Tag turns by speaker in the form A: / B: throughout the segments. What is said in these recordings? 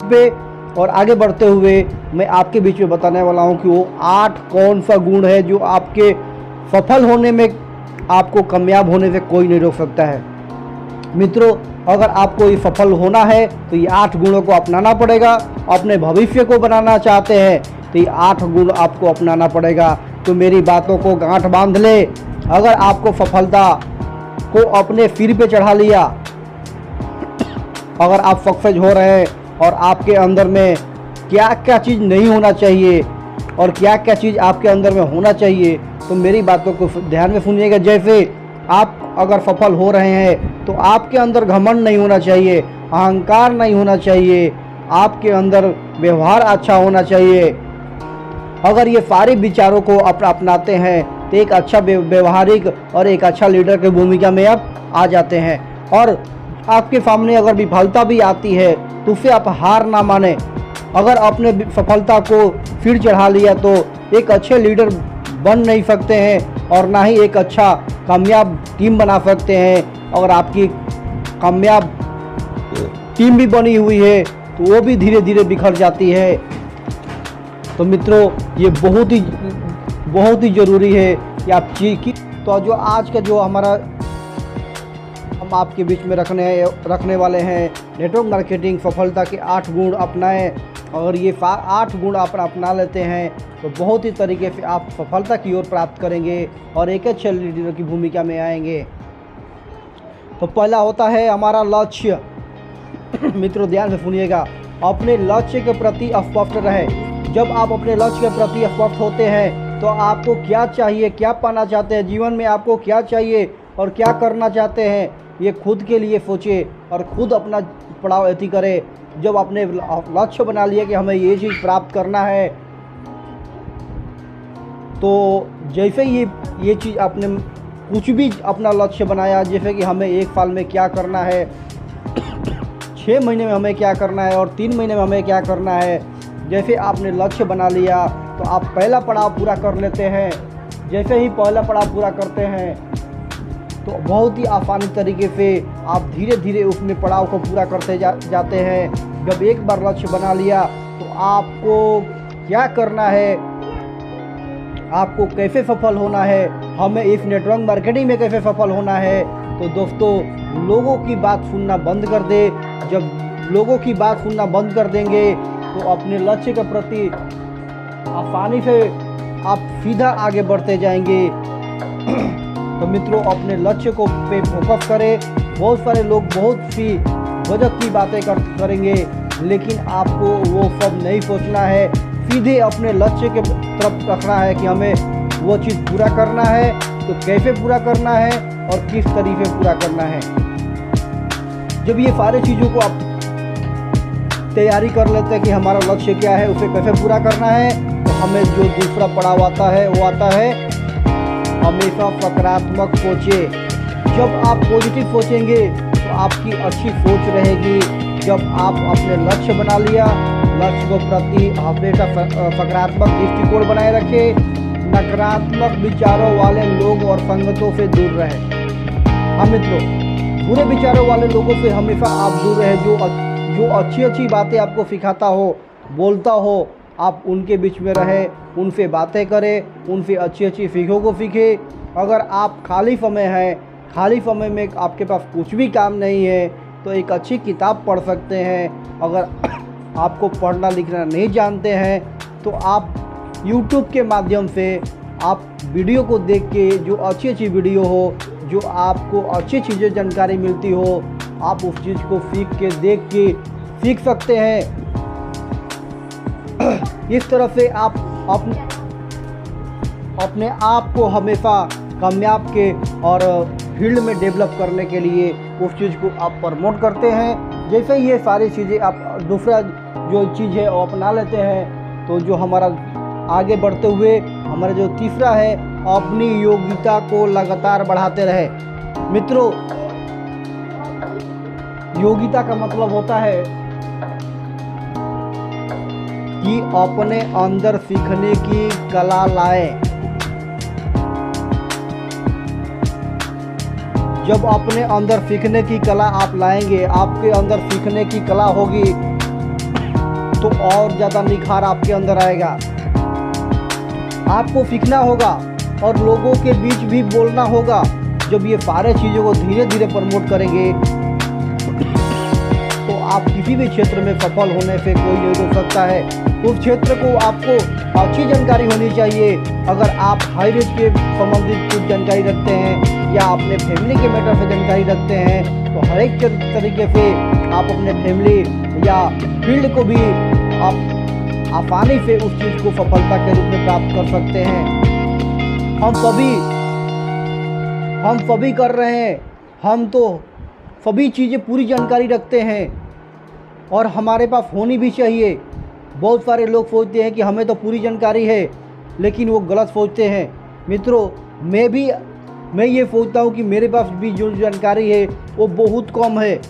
A: पे और आगे बढ़ते हुए मैं आपके बीच में बताने वाला हूं कि वो 8 कौन सा गुण है जो आपके सफल होने में, आपको कामयाब होने से कोई नहीं रोक सकता है। मित्रों, अगर आपको ये सफल होना है तो ये 8 गुणों को अपनाना पड़ेगा। अपने भविष्य को बनाना चाहते हैं तो ये 8 गुण आपको अपनाना पड़ेगा। तो मेरी बातों को गांठ बांध ले। अगर आपको सफलता को अपने सिर पे चढ़ा लिया, अगर आप सक्सेस हो रहे हैं और आपके अंदर में क्या क्या चीज़ नहीं होना चाहिए और क्या क्या चीज़ आपके अंदर में होना चाहिए, तो मेरी बातों को ध्यान में सुनिएगा। जैसे आप अगर सफल हो रहे हैं तो आपके अंदर घमंड नहीं होना चाहिए, अहंकार नहीं होना चाहिए, आपके अंदर व्यवहार अच्छा होना चाहिए। अगर ये सारे विचारों को अपनाते हैं तो एक अच्छा व्यवहारिक और एक अच्छा लीडर की भूमिका में आप आ जाते हैं। और आपके सामने अगर विफलता भी आती है तो उससे आप हार ना माने। अगर आपने सफलता को फिर चढ़ा लिया तो एक अच्छे लीडर बन नहीं सकते हैं और ना ही एक अच्छा कामयाब टीम बना सकते हैं। अगर आपकी कामयाब टीम भी बनी हुई है तो वो भी धीरे धीरे बिखर जाती है। तो मित्रों, ये बहुत ही ज़रूरी है कि आप तो जो आज का जो हमारा हम आपके बीच में रखने वाले हैं नेटवर्क मार्केटिंग सफलता के 8 गुण अपनाएं। और ये 8 गुण आप अपना लेते हैं तो बहुत ही तरीके से आप सफलता की ओर प्राप्त करेंगे और एक अच्छे लीडर की भूमिका में आएंगे। तो पहला होता है हमारा लक्ष्य। मित्रों, ध्यान से सुनिएगा, अपने लक्ष्य के प्रति स्पष्ट रहे। जब आप अपने लक्ष्य के प्रति स्पष्ट होते हैं तो आपको क्या चाहिए, क्या पाना चाहते हैं जीवन में, आपको क्या चाहिए और क्या करना चाहते हैं, ये खुद के लिए सोचे और खुद अपना पड़ाव अति करे। जब आपने लक्ष्य बना लिया कि हमें ये चीज़ प्राप्त करना है, तो जैसे ये चीज़ आपने कुछ भी अपना लक्ष्य बनाया, जैसे कि हमें 1 साल में क्या करना है, 6 महीने में हमें क्या करना है और 3 महीने में हमें क्या करना है, जैसे आपने लक्ष्य बना लिया तो आप पहला पड़ाव पूरा कर लेते हैं। जैसे ही पहला पड़ाव पूरा करते हैं तो बहुत ही आसानी तरीके से आप धीरे धीरे उसमें पड़ाव को पूरा करते जाते हैं। जब एक बार लक्ष्य बना लिया तो आपको क्या करना है, आपको कैसे सफल होना है, हमें इस नेटवर्क मार्केटिंग में कैसे सफल होना है। तो दोस्तों, लोगों की बात सुनना बंद कर दे। जब लोगों की बात सुनना बंद कर देंगे तो अपने लक्ष्य के प्रति आसानी से आप सीधा आगे बढ़ते जाएंगे। तो मित्रों, अपने लक्ष्य को पे फोकस करें। बहुत सारे लोग बहुत सी गजब की बातें करेंगे, लेकिन आपको वो सब नहीं सोचना है। सीधे अपने लक्ष्य के तरफ रखना है कि हमें वो चीज़ पूरा करना है, तो कैसे पूरा करना है और किस तरीके से पूरा करना है। जब ये सारे चीज़ों को आप तैयारी कर लेते हैं कि हमारा लक्ष्य क्या है, उसे कैसे पूरा करना है, तो हमें जो दूसरा पड़ाव आता है वो आता है हमेशा सकारात्मक सोचे। जब आप पॉजिटिव सोचेंगे तो आपकी अच्छी सोच रहेगी। जब आप अपने लक्ष्य बना लिया, लक्ष्य को प्रति हमेशा सकारात्मक दृष्टिकोण बनाए रखें। नकारात्मक विचारों वाले लोग और संगतों से दूर रहें। हाँ मित्रों, बुरे विचारों वाले लोगों से हमेशा आप दूर रहें। जो अच्छी बातें आपको सिखाता हो, बोलता हो, आप उनके बीच में रहें, उनसे बातें करें, उनसे अच्छी सीखों को सीखें। अगर आप खाली समय हैं, खाली समय में आपके पास कुछ भी काम नहीं है, तो एक अच्छी किताब पढ़ सकते हैं। अगर आपको पढ़ना लिखना नहीं जानते हैं तो आप YouTube के माध्यम से आप वीडियो को देख के, जो अच्छी वीडियो हो, जो आपको अच्छी चीज़ें जानकारी मिलती हो, आप उस चीज़ को सीख के, देख के सीख सकते हैं। इस तरह से आप अपने आप को हमेशा कामयाब के और फील्ड में डेवलप करने के लिए उस चीज़ को आप प्रमोट करते हैं। जैसे ये सारी चीज़ें आप दूसरा जो चीज़ है वो अपना लेते हैं, तो जो हमारा आगे बढ़ते हुए हमारा जो तीसरा है, अपनी योग्यता को लगातार बढ़ाते रहे। मित्रों, योग्यता का मतलब होता है कि अपने अंदर सीखने की कला लाएं। जब अपने अंदर सीखने की कला आप लाएंगे, आपके अंदर सीखने की कला होगी, तो और ज़्यादा निखार आपके अंदर आएगा। आपको सीखना होगा और लोगों के बीच भी बोलना होगा। जब ये सारे चीज़ों को धीरे धीरे प्रमोट करेंगे तो आप किसी भी क्षेत्र में सफल होने से कोई नहीं रोक सकता है। उस क्षेत्र को आपको अच्छी जानकारी होनी चाहिए। अगर आप हाई रेट के संबंधित कुछ जानकारी रखते हैं या अपने फैमिली के मैटर से जानकारी रखते हैं तो हर एक तरीके से आप अपने फैमिली या फील्ड को भी आप आसानी से उस चीज़ को सफलता के रूप में प्राप्त कर सकते हैं। हम सभी कर रहे हैं। हम तो सभी चीज़ें पूरी जानकारी रखते हैं और हमारे पास होनी भी चाहिए। बहुत सारे लोग सोचते हैं कि हमें तो पूरी जानकारी है, लेकिन वो गलत सोचते हैं। मित्रों, मैं ये सोचता हूँ कि मेरे पास भी जो जानकारी है वो बहुत कम है।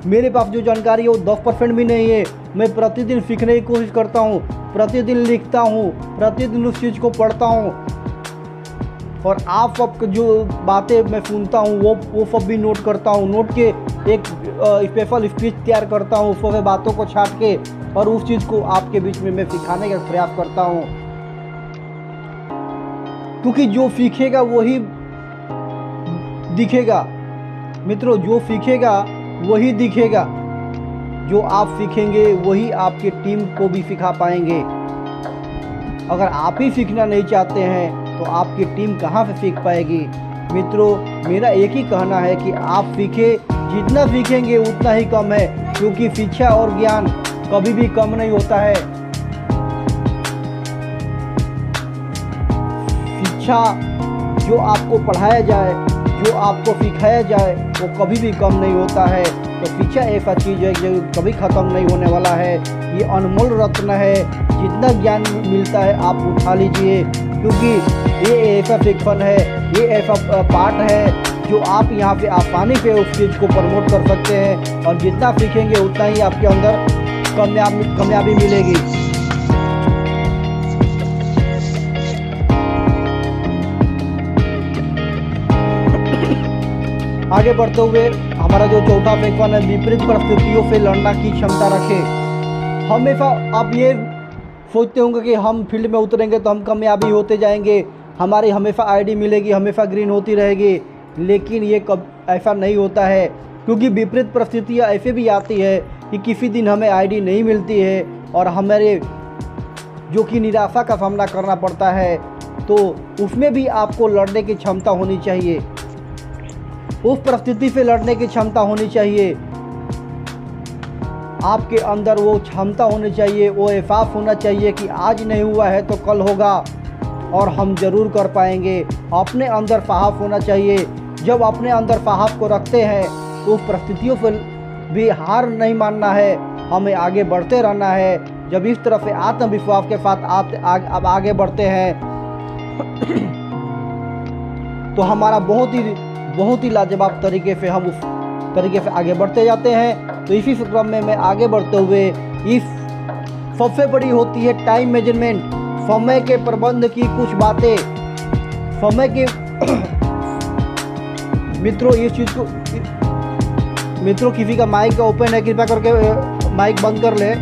A: मेरे पास जो जानकारी है वो 10% भी नहीं है। मैं प्रतिदिन सीखने की कोशिश करता हूँ, प्रतिदिन लिखता हूँ, प्रतिदिन उस चीज़ को पढ़ता हूँ और आप सब जो बातें मैं सुनता हूँ वो सब भी नोट करता हूँ। नोट के एक स्पेशल स्पीच तैयार करता हूँ, उस बातों को छाट के और उस चीज़ को आपके बीच में मैं सिखाने का प्रयास करता हूँ, क्योंकि जो सीखेगा वही दिखेगा। मित्रों, जो सीखेगा वही दिखेगा। जो आप सीखेंगे वही आपके टीम को भी सिखा पाएंगे। अगर आप ही सीखना नहीं चाहते हैं तो आपकी टीम कहाँ से सीख पाएगी। मित्रों, मेरा एक ही कहना है कि आप सीखें, जितना सीखेंगे उतना ही कम है, क्योंकि शिक्षा और ज्ञान कभी भी कम नहीं होता है। शिक्षा जो आपको पढ़ाया जाए, जो आपको सिखाया जाए, वो कभी भी कम नहीं होता है। तो शिक्षा ऐसा चीज़ है जो कभी ख़त्म नहीं होने वाला है। ये अनमोल रत्न है। जितना ज्ञान मिलता है आप उठा लीजिए, क्योंकि ये ऐसा सेक्शन है, ये ऐसा पार्ट है जो आप यहाँ पे आसानी से उस चीज़ को प्रमोट कर सकते हैं और जितना सीखेंगे उतना ही आपके अंदर कामयाबी मिलेगी। आगे बढ़ते हुए हमारा जो चौथा सेक्शन है, विपरीत परिस्थितियों से लड़ना की क्षमता रखें। हमेशा आप ये सोचते होंगे कि हम फील्ड में उतरेंगे तो हम कामयाबी होते जाएंगे, हमारी हमेशा आईडी मिलेगी, हमेशा ग्रीन होती रहेगी, लेकिन ये कब ऐसा नहीं होता है, क्योंकि विपरीत परिस्थितियाँ ऐसे भी आती है कि किसी दिन हमें आईडी नहीं मिलती है और हमारे जो कि निराशा का सामना करना पड़ता है। तो उसमें भी आपको लड़ने की क्षमता होनी चाहिए, उस परिस्थिति से लड़ने की क्षमता होनी चाहिए। आपके अंदर वो क्षमता होनी चाहिए, वो एहसास होना चाहिए कि आज नहीं हुआ है तो कल होगा और हम ज़रूर कर पाएंगे। अपने अंदर साहस होना चाहिए। जब अपने अंदर साहस को रखते हैं तो उस परिस्थितियों से भी हार नहीं मानना है, हमें आगे बढ़ते रहना है। जब इस तरह से आत्मविश्वास के साथ अब आगे बढ़ते हैं तो हमारा बहुत ही लाजवाब तरीके से हम उस तरीके से आगे बढ़ते जाते हैं। तो इसी क्रम में मैं आगे बढ़ते हुए इस सबसे बड़ी होती है टाइम मैनेजमेंट, समय के प्रबंध की कुछ बातें। समय के मित्रों, इस चीज़ को मित्रों किसी का माइक ओपन है, कृपया करके माइक बंद कर ले।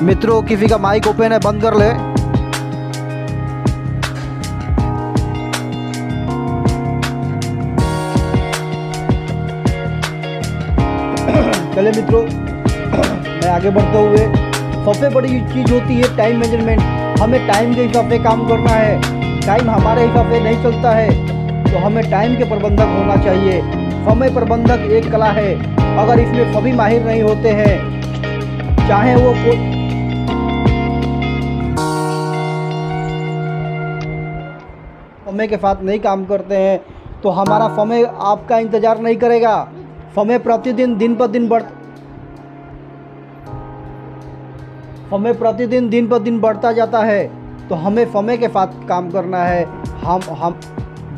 A: मित्रों किसी का माइक ओपन है, बंद कर ले। चले मित्रों, मैं आगे बढ़ते हुए सबसे बड़ी चीज़ होती है टाइम मैनेजमेंट। हमें टाइम के हिसाब से काम करना है। टाइम हमारे हिसाब से नहीं चलता है, तो हमें टाइम के प्रबंधक होना चाहिए। समय प्रबंधक एक कला है, अगर इसमें सभी माहिर नहीं होते हैं, चाहे वो समय के साथ नहीं काम करते हैं, तो हमारा समय आपका इंतज़ार नहीं करेगा। समय प्रतिदिन दिन पर दिन बढ़ता जाता है, तो हमें समय के साथ काम करना है। हम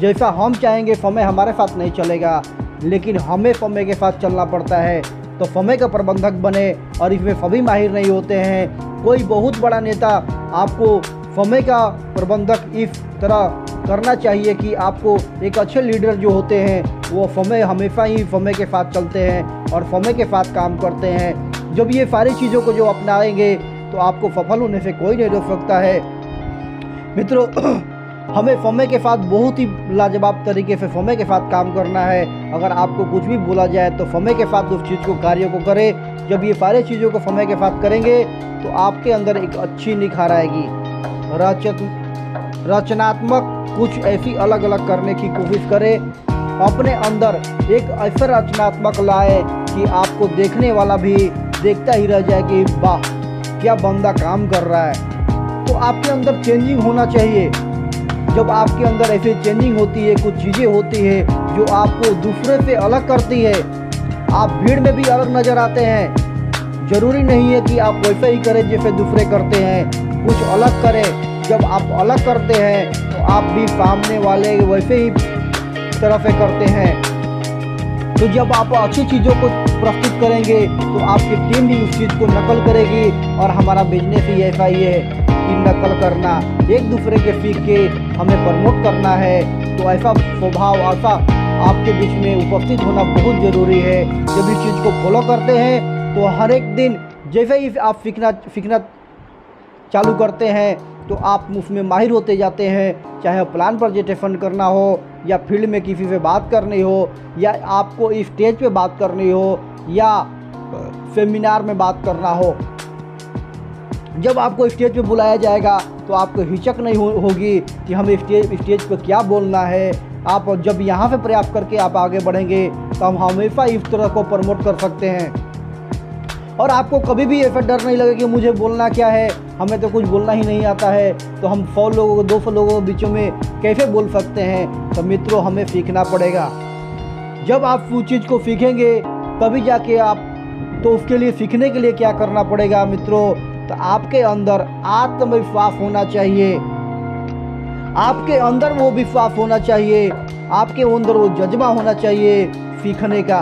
A: जैसा हम चाहेंगे समय हमारे साथ नहीं चलेगा, लेकिन हमें समय के साथ चलना पड़ता है। तो समय का प्रबंधक बने, और इसमें सभी माहिर नहीं होते हैं। कोई बहुत बड़ा नेता आपको समय का प्रबंधक इस तरह करना चाहिए कि आपको एक अच्छे लीडर जो होते हैं वो हमेशा ही समय के साथ चलते हैं और समय के साथ काम करते हैं। जब ये सारी चीज़ों को जो अपनाएंगे तो आपको सफल होने से कोई नहीं रोक सकता है। मित्रों, हमें समय के साथ बहुत ही लाजवाब तरीके से समय के साथ काम करना है। अगर आपको कुछ भी बोला जाए तो समय के साथ उस चीज़ को कार्य को करें। जब ये सारी चीज़ों को समय के साथ करेंगे तो आपके अंदर एक अच्छी निखार आएगी। रचनात्मक कुछ ऐसी अलग अलग करने की कोशिश करें। अपने अंदर एक ऐसा रचनात्मक लाए कि आपको देखने वाला भी देखता ही रह जाए कि वाह क्या बंदा काम कर रहा है। तो आपके अंदर चेंजिंग होना चाहिए। जब आपके अंदर ऐसी चेंजिंग होती है, कुछ चीज़ें होती है जो आपको दूसरे से अलग करती है, आप भीड़ में भी अलग नज़र आते हैं। ज़रूरी नहीं है कि आप वैसे ही करें जैसे दूसरे करते हैं, कुछ अलग करें। जब आप अलग करते हैं तो आप भी सामने वाले वैसे ही तरह से करते हैं। तो जब आप अच्छी चीज़ों को प्रस्तुत करेंगे तो आपकी टीम भी उस चीज़ को नकल करेगी। और हमारा बिजनेस ही ऐसा ही है कि नकल करना, एक दूसरे के सीख के हमें प्रमोट करना है। तो ऐसा स्वभाव, ऐसा आपके बीच में उपस्थित होना बहुत ज़रूरी है। जब इस चीज़ को फॉलो करते हैं तो हर एक दिन जैसे ही आप सीखना चालू करते हैं तो आप उसमें माहिर होते जाते हैं। चाहे प्लान प्रेजेंटेशन करना हो या फील्ड में किसी से बात करनी हो या आपको स्टेज पे बात करनी हो या सेमिनार में बात करना हो। जब आपको स्टेज पे बुलाया जाएगा तो आपको हिचक नहीं होगी कि हमें स्टेज पे क्या बोलना है। आप जब यहाँ से प्रयास करके आप आगे बढ़ेंगे तो हम हमेशा इस तरह को प्रमोट कर सकते हैं। और आपको कभी भी ऐसा डर नहीं लगेगा कि मुझे बोलना क्या है, हमें तो कुछ बोलना ही नहीं आता है, तो हम 100 लोगों को 200 लोगों के बीचों में कैसे बोल सकते हैं। तो मित्रों, हमें सीखना पड़ेगा। जब आप उस चीज़ को सीखेंगे तभी जाके आप, तो उसके लिए सीखने के लिए क्या करना पड़ेगा मित्रों, तो आपके अंदर आत्मविश्वास होना चाहिए। आपके अंदर वो विश्वास होना चाहिए, आपके अंदर वो जज्बा होना चाहिए सीखने का।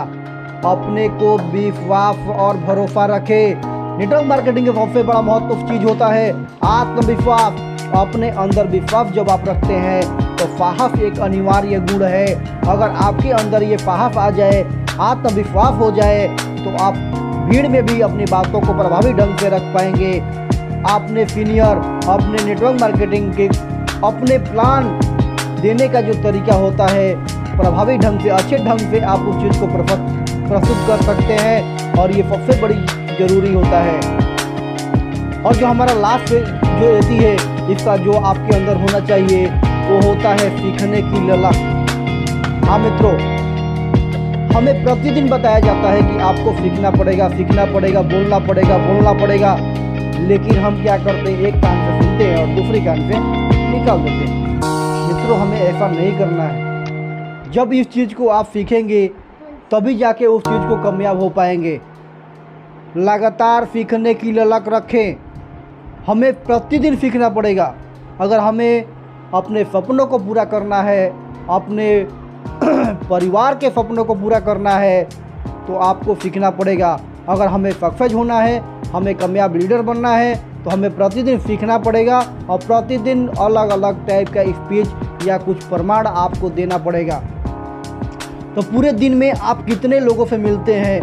A: अपने को विश्वास और भरोसा रखें। नेटवर्क मार्केटिंग का सबसे बड़ा महत्वपूर्ण चीज़ होता है आत्मविश्वास। अपने अंदर विश्वास जब आप रखते हैं तो साहस एक अनिवार्य गुण है। अगर आपके अंदर ये साहस आ जाए, आत्मविश्वास हो जाए, तो आप भीड़ में भी अपनी बातों को प्रभावी ढंग से रख पाएंगे। आपने सीनियर, अपने नेटवर्क मार्केटिंग के अपने प्लान देने का जो तरीका होता है, प्रभावी ढंग से, अच्छे ढंग से आप उस चीज़ को प्रस्तुत कर सकते हैं। और ये सबसे बड़ी ज़रूरी होता है। और जो हमारा लास्ट जो रहती है, इसका जो आपके अंदर होना चाहिए वो होता है सीखने की ललक। हाँ मित्रों, हमें प्रतिदिन बताया जाता है कि आपको सीखना पड़ेगा, बोलना पड़ेगा। लेकिन हम क्या करते हैं, एक कान से सुनते हैं और दूसरी कान से निकाल देते हैं। मित्रों, हमें ऐसा नहीं करना है। जब इस चीज़ को आप सीखेंगे तभी जाके उस चीज़ को कामयाब हो पाएंगे। लगातार सीखने की ललक रखें। हमें प्रतिदिन सीखना पड़ेगा। अगर हमें अपने सपनों को पूरा करना है, अपने परिवार के सपनों को पूरा करना है, तो आपको सीखना पड़ेगा। अगर हमें सक्सेस होना है, हमें कामयाब लीडर बनना है, तो हमें प्रतिदिन सीखना पड़ेगा और प्रतिदिन अलग अलग टाइप का स्पीच या कुछ प्रमाण आपको देना पड़ेगा। तो पूरे दिन में आप कितने लोगों से मिलते हैं,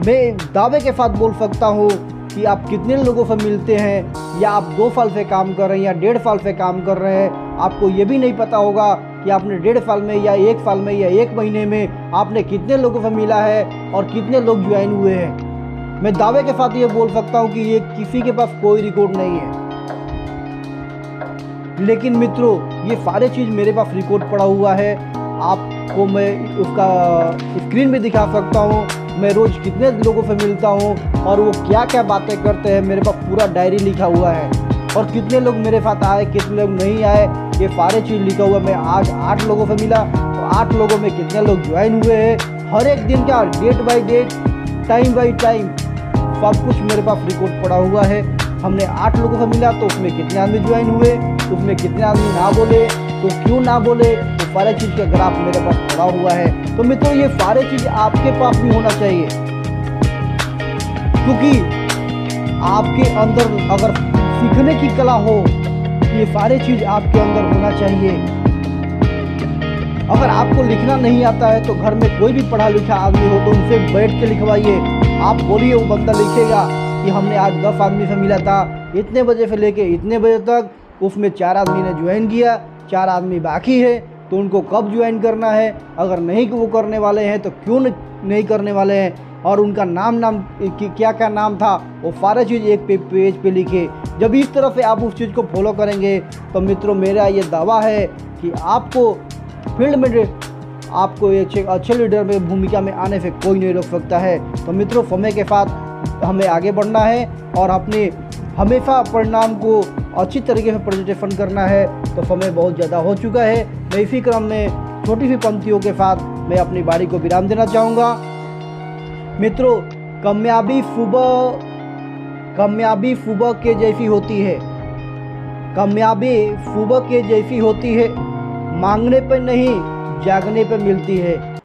A: मैं दावे के साथ बोल सकता हूँ कि आप कितने लोगों से मिलते हैं। या आप 2 साल से काम कर रहे हैं या 1.5 साल से काम कर रहे हैं, आपको ये भी नहीं पता होगा कि आपने 1.5 साल में या 1 साल में या 1 महीने में आपने कितने लोगों से मिला है और कितने लोग ज्वाइन हुए हैं। मैं दावे के साथ ये बोल सकता हूँ कि ये किसी के पास कोई रिकॉर्ड नहीं है। लेकिन मित्रों, ये सारे चीज़ मेरे पास रिकॉर्ड पड़ा हुआ है। आपको मैं उसका स्क्रीन में दिखा सकता हूँ। मैं रोज़ कितने लोगों से मिलता हूँ और वो क्या क्या बातें करते हैं, मेरे पास पूरा डायरी लिखा हुआ है। और कितने लोग मेरे साथ आए, कितने लोग नहीं आए, ये सारे चीज़ लिखा हुआ। मैं आज 8 लोगों से मिला तो 8 लोगों में कितने लोग ज्वाइन हुए हैं, हर एक दिन का date by date, time by time, सब कुछ मेरे पास रिकॉर्ड पड़ा हुआ है। हमने 8 लोगों से मिला तो उसमें कितने आदमी ज्वाइन हुए, उसमें कितने आदमी ना बोले, तो क्यों ना बोले, तो सारे चीज़ का ग्राफ मेरे पास पड़ा हुआ है। तो मित्रों, ये सारे चीज़ आपके पास भी होना चाहिए, क्योंकि आपके अंदर अगर सीखने की कला हो, ये सारे चीज़ आपके अंदर होना चाहिए। अगर आपको लिखना नहीं आता है तो घर में कोई भी पढ़ा लिखा आदमी हो तो उनसे बैठ के लिखवाइए। आप बोलिए, वो बंदा लिखेगा कि हमने आज 10 आदमी से मिला था, इतने बजे से लेके इतने बजे तक, उसमें 4 आदमी ने ज्वाइन किया, 4 आदमी बाकी है, तो उनको कब ज्वाइन करना है, अगर नहीं वो करने वाले हैं तो क्यों नहीं करने वाले हैं, और उनका नाम क्या क्या नाम था, वो सारा चीज़ एक पेज पे लिखे। जब इस तरह से आप उस चीज़ को फॉलो करेंगे तो मित्रों मेरा ये दावा है कि आपको फील्ड में आपको एक अच्छे लीडर में भूमिका में आने से कोई नहीं रोक सकता है। तो मित्रों समय के साथ हमें आगे बढ़ना है और अपने हमेशा परिणाम को अच्छी तरीके से प्रेजेंटेशन करना है। तो समय बहुत ज़्यादा हो चुका है। मैं इसी क्रम में छोटी सी पंक्तियों के साथ मैं अपनी बारी को विराम देना चाहूँगा। मित्रों, कामयाबी सुबह के जैसी होती है, कामयाबी सुबह के जैसी होती है, मांगने पर नहीं जागने पर मिलती है।